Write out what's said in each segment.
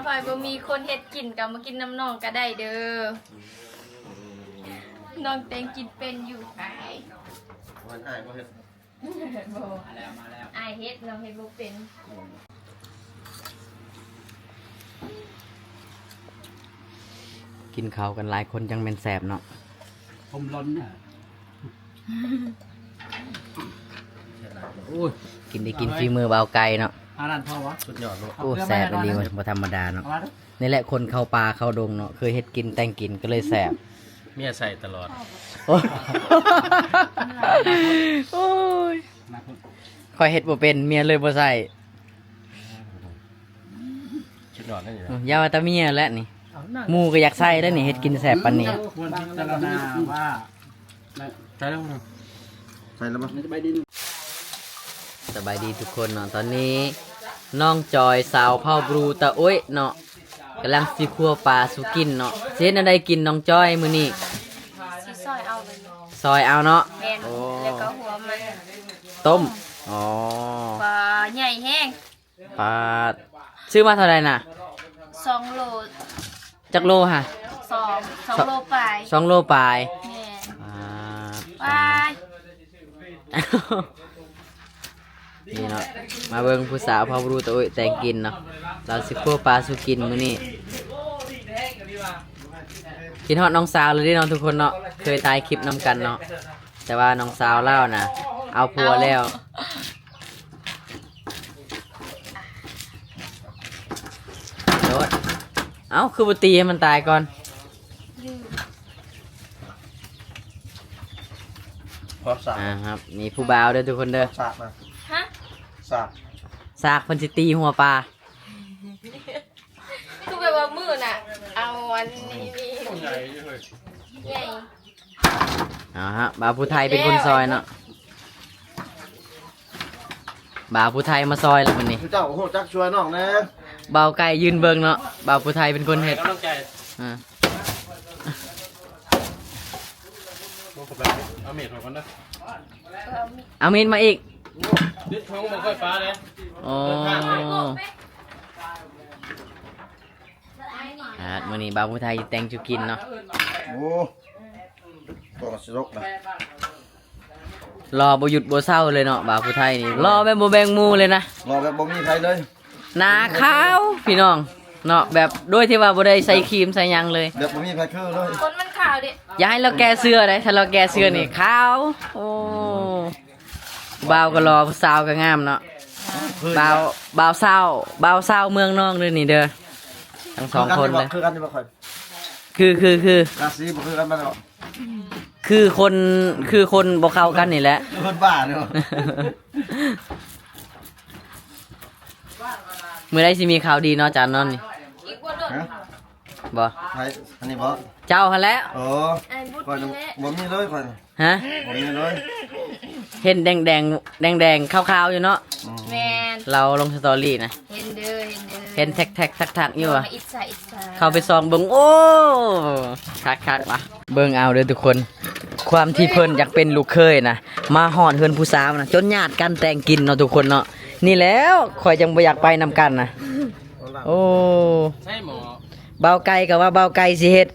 ไฟบ่มีคนเฮ็ดกินก็มากินน้ำน้องก็ได้เด้อน้องแตงกินเป็นอยู่ไง วันอ้ายก็เฮ็ด บ่อายเฮ็ดน้องเฮ็ดบ่เป็น กินข้าวกันหลายคนจังเป็นแสบเนาะ ผมล้นน่ะ โอ้ยกินได้กินฝีมือเบาไก่เนาะ อาร้านพ่อวะ สุดยอดลูก โอ้แสบเป็นดีบ่ธรรมดาเนาะ เอาละ นี่แหละคนเข้าป่าเข้าดงเนาะเคยเฮ็ดกินแต่งกินก็เลยแสบ เมียใส่ตลอด โอ้ยโอ้ย มาพุ่น คอยเฮ็ดบ่เป็นเมียเลยบ่ใส่ สุดยอดนั่นอยู่นะ อย่าว่าแต่เมียแหละนี่หมู่ก็อยากใส่แล้วนี่เฮ็ดกินแสบปานนี้ ควรพิจารณาว่า ใส่แล้วมั้งใส่แล้วมั้ง มันจะไปดิน สบายดีทุกคนเนาะตอนนี้น้องจอยสาวเผาบรูตะโอ้ยเนาะกำลังสิคั่วปลาสุกินเนาะเฮ็ดอันใดกินน้องจอยมื้อนี้ สิซอยเอาเลย ซอยเอาเนาะ แม่น โอ้ แล้วก็หัวมัน ต้มอ๋อ ปลาใหญ่แห้ง ปลาซื้อมาเท่าไหร่น่ะ 2 โล จักโลฮะ 2 โลปลาย 2 โลปลาย แม่น อ่า ปลาย นี่เนาะมาเบิ่งผู้สาวเผาบรูตะโอ้ยแต่งกินเนาะเราสิคั่วปลาสุกินมื้อนี้กินฮอดน้องสาวเลยเด้เนาะทุกคนเนาะเคยถ่ายคลิปนํกันเนาะแต่ว่าน้องสาวเล่าน่ะเอาผัวแล้วโดดเอ้าคือบ่ตีให้มันตายก่อน พอสาก ครับมีผู้บ่าวเด้อทุกคนเด้อ สากมา ฮะ สาก ซากเพิ่นสิตีหัวปลา คือแบบว่ามื้อน่ะเอาอันนี้มี ใหญ่เลย ใหญ่ ฮะบ่าวผู้ไทยเป็นคนซอยเนาะบ่าวผู้ไทยมาซอยแล้วมื้อนี้ เจ้าโอ้โหจักช่วยน้องนะ บ่าวไก่ยืนเบิ่งเนาะบ่าวผู้ไทยเป็นคนเฮ็ด กำลังใจ อ่า โอ้ขอบไปเอาเม็ดมาก่อนนะ เอามีดมาอีก ดิดท้องมันค่อยฟ้าเลย โอ้มื้อนี้บ่าวผู้ไทยแต่งจุกินเนาะ โอ้ตัวสลกนะ รอบ่หยุดบ่เศร้าเลยเนาะบ่าวผู้ไทยนี่รอแบบบ่แบ่งหมู่เลยนะ รอแบบบ่มีใครเลย หน้าขาวพี่น้องเนาะแบบโดยที่ว่าบ่ได้ใส่ครีมใส่หยังเลย แบบบ่มีใครคือเลย คนมันขาวดิ อย่าให้เราแก้เสื้อเลยถ้าเราแก้เสื้อนี่ขาวโอ้บ่าวก็รอสาวก็งามเนาะบ่าวสาวเมืองนอกเด้อนี่เด้อทั้งสองคนเลย คือกันที่บ่ค่อย คือ ราศีบ่คือกันมาแล้ว คือคนบ่เข้ากันนี่แหละ คนบ้าเนาะ มื้อใดสิมีข่าวดีเนาะจานนอนนี่ อีกบ่โดด ฮะ บ่ ใครอันนี้บ่ เจ้าหั่นแหล้ว โอ้ อันบุด ก่อน นี่แหละ บ่มีเลยก่อน ฮะ บ่มีเลย เห็นแดงขาวๆอยู่เนาะ แม่น เราลงสตอรี่นะ เห็นเด้อเห็นเด้อ เห็นแท็กทักอยู่อะ อิจฉาอิจฉา เข้าไปซองเบิ่งโอ้คักวะเบิ่งเอาเด้อทุกคน ความที่เพิ่นอยากเป็นลูกเคยนะมาหอดเฮือนผู้สาวนะจนญาติกันแต่งกินเนาะทุกคนเนาะนี่แล้วข่อยจังบ่อยากไปนำกันนะโอ้ ใช่หมอ เบาไก่ก็ว่าเบาไก่สิเฮ็ด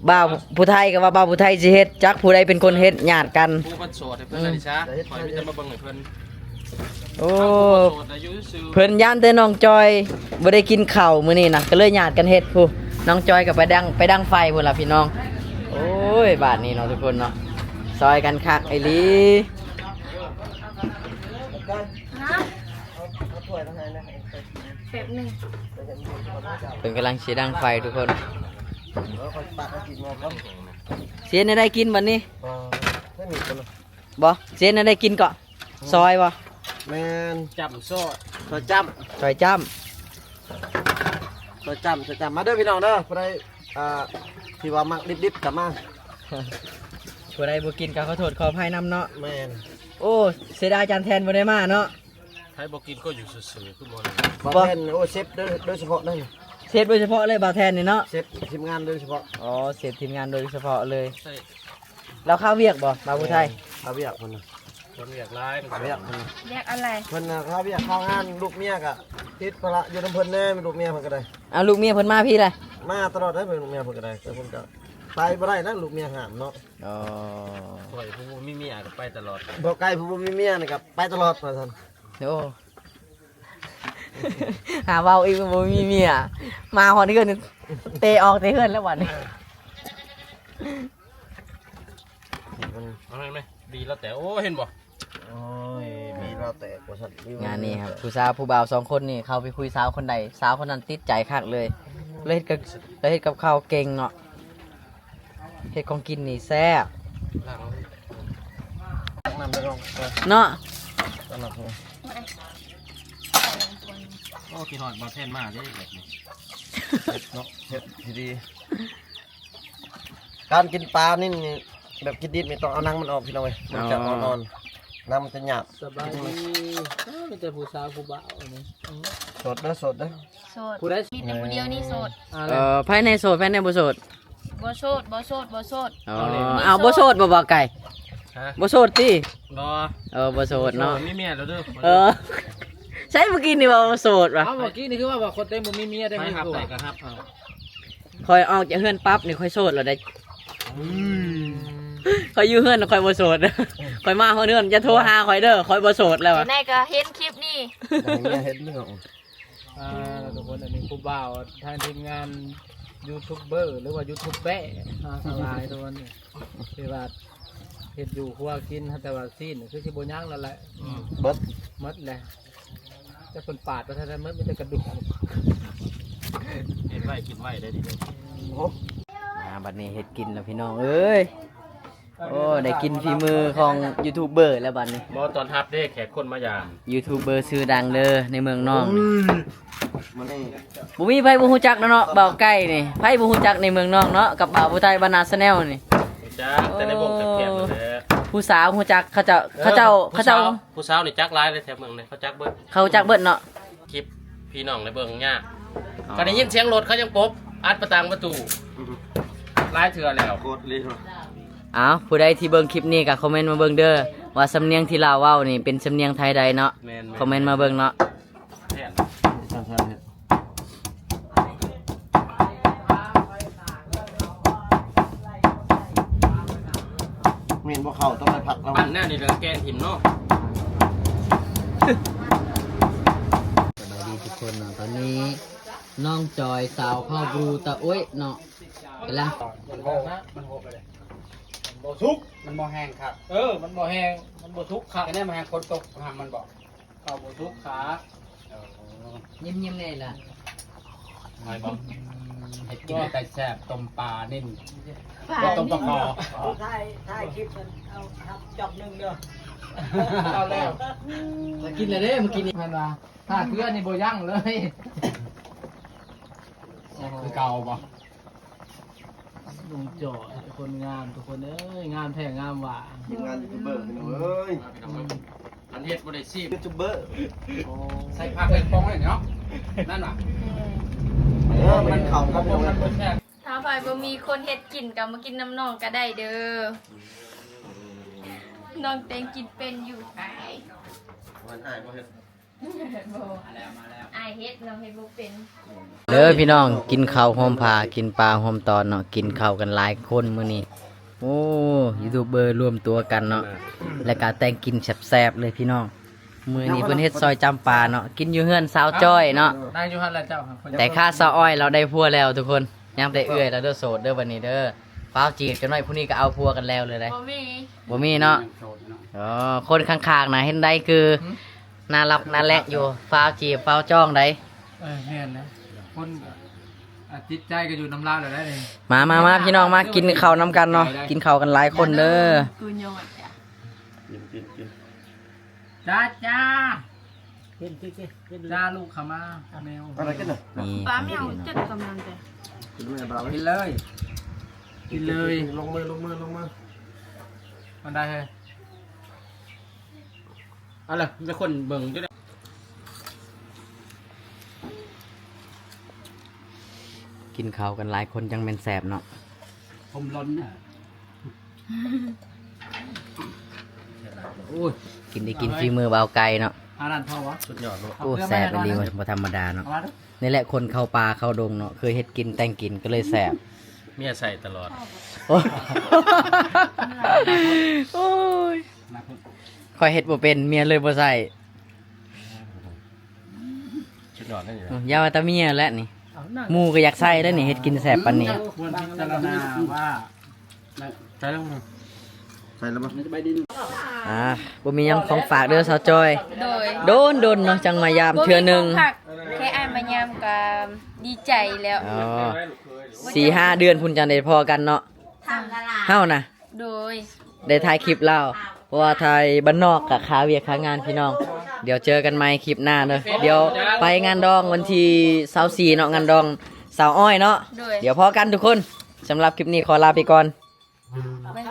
บ่าวผู้ไทยก็ว่าบ่าวผู้ไทยสิเฮ็ดจักผู้ใดเป็นคนเฮ็ดญาติกัน ผู้คนโสดให้เพิ่นเลยช้าคอยมีแต่มาเบิ่งให้เพิ่น โอ้ โสดอายุซื่อ เพิ่นย่านแต่น้องจอยบ่ได้กินข้าวมื้อนี้นะก็เลยญาติกันเฮ็ดผู้น้องจอยก็ไปดังไฟพุ่นล่ะพี่น้องโอ้ยบาดนี้เนาะทุกคนเนาะซอยกันคักไอ้ลี ฮะแบบหนึง เพิ่นกำลังสิดังไฟทุกคน คนปากกินงอครับ เสียนได้กินบัดนี้ ไม่มีคน บ่เสียนได้กินก็ซอยบ่ แม่นจับโซ่ตัวจ ซอยจ้ำ ำตัวจำมาเด้อพี่น้องเด้อผู้ใดที่ว่ามักดิบๆกลับมา ผู้ใดบ่กินก็ขอโทษขออภัยนำเนาะ แม่น โอ้เสียดายจานแทนบ่ได้มาเนาะ ใครบ่กินก็อยู่ซื่อๆคือบ่ บ่ บ่แม่นโอ้เชฟโดยเฉพาะนั่น เซฟโดยเฉพาะเลยบ่าวแทนนี่เนาะ เชฟทีมงานโดยเฉพาะ อ๋อเซฟทีมงานโดยเฉพาะเลย ใช่ เราเข้าเวียกบ่บ่าวผู้ไทย เอาเวียกคนน่ะ คนอยากร้าย เรียกมัน แยกอะไร เพิ่นน่ะเขาเรียกเข้างานลูกเมียกะติดภาระอยู่นำเพิ่นแน่มีลูกเมียเพิ่นก็ได้ เอาลูกเมียเพิ่นมาพี่เลย มาตลอดได้เป็นลูกเมียเพิ่นก็ได้แต่เพิ่นก็ไปบ่ได้นะลูกเมียห้ามเนาะ อ๋อ ข่อยผู้มีเมียก็ไปตลอด บ่ไกลผู้บ่มีเมียนี่ก็ไปตลอดว่าซั่น โอ้ หาเว้าอีกบ่มีเมียมาฮอดเฮือนนี่เตะออกเตะเฮือนแล้ววันนี้ เอาไหมดีแล้วแต่โอ้เห็นบ่ โอ้ยมีเราแตกว่าซั่น งานนี้ครับผู้สาวผู้บ่าว2คนนี่เขาไปคุยสาวคนใดสาวคนนั้นติดใจคักเลยเลยเฮ็ดกับข้าวเก่งเนาะเฮ็ดของกินนี่แซ่บ นำไปลง เนาะ ตลอดเลย โอ้กินหอดบอลเทนมากเลยแบบนี้ เนาะเฮ็ดดีๆการกินปลานี่แบบกินดิบนี่ต้องเอานังมันออกพี่น้องเว้ยมันจะอ่อนๆน้ำมันจะหยาบ สบายดีมีแต่ผู้สาวผู้บ่าวอันนี้ สดเด้อสดเด้อ โสด ผู้ได้ มีแต่ผู้เดียวนี่โสด ภายในโสดภายในบ่โสด บ่โสดบ่โสดบ่โสด อ๋อเอาบ่โสดบ่ไก่ ฮะ บ่โสดติ บอ บ่โสดเนาะ มีเมียแล้วเด้อ ใช่เมื่อกี้นี่ว่าบ่โสดว่ะ เอาเมื่อกี้นี่คือว่าคนเต็มบ่มีเมียได้ ไม่ มี หับ ผัว ใส่กระหับ คอยออกจากเฮือนปั๊บนี่ค่อยโสดแล้วได้คอยอยู่เฮือนแล้วค่อยบ่โสดคอยมาเฮือนจะโทรหาคอยเด้อคอยบ่โสดแล้ว เดี๋ อะ ยวแน่ก็เห็นคลิปนี่ อย่างเงี้ยเฮ็ดเรื่อง ทุกคนอันนี้ผู้บ่าวทางทีมงานยูทูบเบอร์หรือว่ายูทูบแบะอะไรตัวนี้ที่ว่าเฮ็ดอยู่ครัวกินแต่ว่าซีนคือสิบ่ย่างแล้วแหละ เบิด หมดแหละแต่คนปาดประทานมดมีแต่กระดูก เห็นไว้กินไว้ได้ดีเลย โอ้ บัดนี้เฮ็ดกินแล้วพี่น้องเอ้ยโอ้ได้กินฝีมือของยูทูบเบอร์แล้วบัดนี้ บอตอนทับเด้แขกคนมายาม ยูทูบเบอร์ชื่อดังเด้อในเมืองน้อง มันนี่ บ่มีไผบ่ฮู้จักเนาะบ่าวไก่นี่ไผบ่ฮู้จักในเมืองน้องเนาะกับบ่าวผู้ไทยบรรณาชาแนลนี่ จ้าแต่ในวงแคบๆเลย ผู้สาวฮู้จักเขาเจ้า ผู้สาวนี่จักร้ายเลยแถวเมืองเลยเขาจักเบิ้ เขาฮู้จักเบิดเนาะ คลิปพี่น้องในเบิ้งยากก็ได้ยินเสียงรถเขายังปบอัดประตังประตูร้ายเถื่อแล้ว โคตรเลย อ้าวผู้ใดที่เบิ่งคลิปนี้ก็คอมเมนต์มาเบิ่งเด้อว่าสำเนียงที่ลาวเว้านี่เป็นสำเนียงไทยใดเนาะ แมน คอมเมนต์มาเบิ่งเนาะ แม่น ใช่ๆเฮ็ดเมียนบ่เข้าต้องไปผักแล้ว ปั่นแน่นี่เรื่องแกงหิมเนาะ สบายดีทุกคนเนาะตอนนี้น้องจอยสาวเข้าบรูตะโอ้ยเนาะกำลัง มันโหนะมันโหไปเลยมันโบทุกมันโบแห้งครับมันโบแห้งมันโบทุกขาแน่มาแห้งคนตกหามมันบอกเข้าโบทุกขา ยิ้มๆเลยล่ะ ไม่บอก เห็ดกินไก่แซ่บต้มปลานิ่ม ป่า ต้มปลาคอ ถ่ายคลิปมันเอาครับจอกหนึ่งเด้อ เอาแล้ว มากินเลยเด้เมื่อกี้นี้ มันว่าถ้าเกลือนี่โบยั่งเลยคือเก่าป่ะลุงจ่อคนงามทุกคนเอ้ยงามแท้งามหว่า ทีมงานยูทูบเบอร์พี่น้องเอ้ย อันเฮ็ดบ่ได้ซีบ ยูทูบเบอร์ ใส่ผักใส่ปองเลยเนาะนั่นว่ะ มันเข้ากัน ป เนา องมัน ะ บ่แซ่บ ถ้าไฟบ่มีคนเฮ็ดกินก็มากินน้ำน้องก็ได้เด้อน้องเต็งกินเป็นอยู่ไอ้ มันอ้ายบ่เฮ็ด บ่ไอ้เฮ็ดน้องเฮ็ดบ่เป็น เด้อพี่น้องกินข้าวหอมผากินปลาหอมตอนเนาะกินข้าวกันหลายคนมื้อนี้โอ้ยูทูบเบอร์รวมตัวกันเนาะแล้วก็แต่งกินแซ่บๆเลยพี่น้องมื้อนี้เพิ่นเฮ็ดซอยจำปาเนาะกินอยู่เฮือนสาวจ้อยเนาะ นายอยู่หันแล้วเจ้าครับ แต่ค่าซออ้อยเราได้พัวแล้วทุกคนยังแต่เอื้อยแล้วเด้อโสดเด้อวันนี้เด้อฟ้าวจีบกันหน่อยผู้นี้ก็เอาพัวกันแล้วเลยได้ บ่มี บ่มีเนาะอ๋อคนข้างๆนะเห็นได้คือน่ารักน่าแลอยู่ฟ้าวจีบฟ้าวจ้องได้ แม่นนะคนจิตใจก็อยู่น้ำลายแล้วได้เลย มาพี่น้องมากินข้าวน้ำกันเนาะกินข้าวกันหลายคนเด้อ กูยอดจ้ะ กิน จ้าจ้า กินกิน จ้าลูกขามาแมว อะไรกันน่ะ นี่ ป้าแมวจัดกำลังแต่ กินแม่บ่าว กินเลยกินเลย ลงมือ มันได้เลย เอาล่ะมีคนเบิ่งด้วย กินข้าวกันหลายคนจังเป็นแสบเนาะ ผมล้นน่ะ โ อ้ย กินได้กินฝีมือเบาวไก่เนาะ อารันพอวะ สุดยอดลูก โอ้แซ่บไปเลยบ่ธรรมดาเนาะ เอามาดู นี่แหละคนเข้าป่าเข้าดงเนาะเคยเฮ็ดกินแต่งกินก็เลยแซ่บ เมียใส่ตลอด โอ้ยโอ้ยคอยเฮ็ดบ่เป็นเมียเลยบ่ใส่ สุดยอดนั่นอยู่ อย่าว่าแต่เมียแหละนี่ เอานั่ง หมู่ก็อยากใส่ได้อนี่เฮ็ดกินแซ่บปานนี้ ควรพิจารณาว่า ใช่แล้วมึง ใส่แล้วมั้ย บ่มีหยังของฝากเด้อสาวจอย โดย โดนเนาะจังมายามเทื่อหนึง ผักแค่อายมายามก็ดีใจแล้ว อ๋อ 4-5 เดือนพุ่นจังได้พอกันเนาะเฮานะ โดย ได้ถ่ายคลิปเล่าเพราะว่าถ่ายบ้านนอกกับค้าเวียกค้างานพี่น้อง เดี๋ยวเจอกันใหม่คลิปหน้าเด้อเดี๋ยวไปงานดองวันที่24เนาะงานดองสาวอ้อยเนาะ โดย เดี๋ยวพอกันทุกคนสำหรับคลิปนี้ขอลาไปก่อน ไม่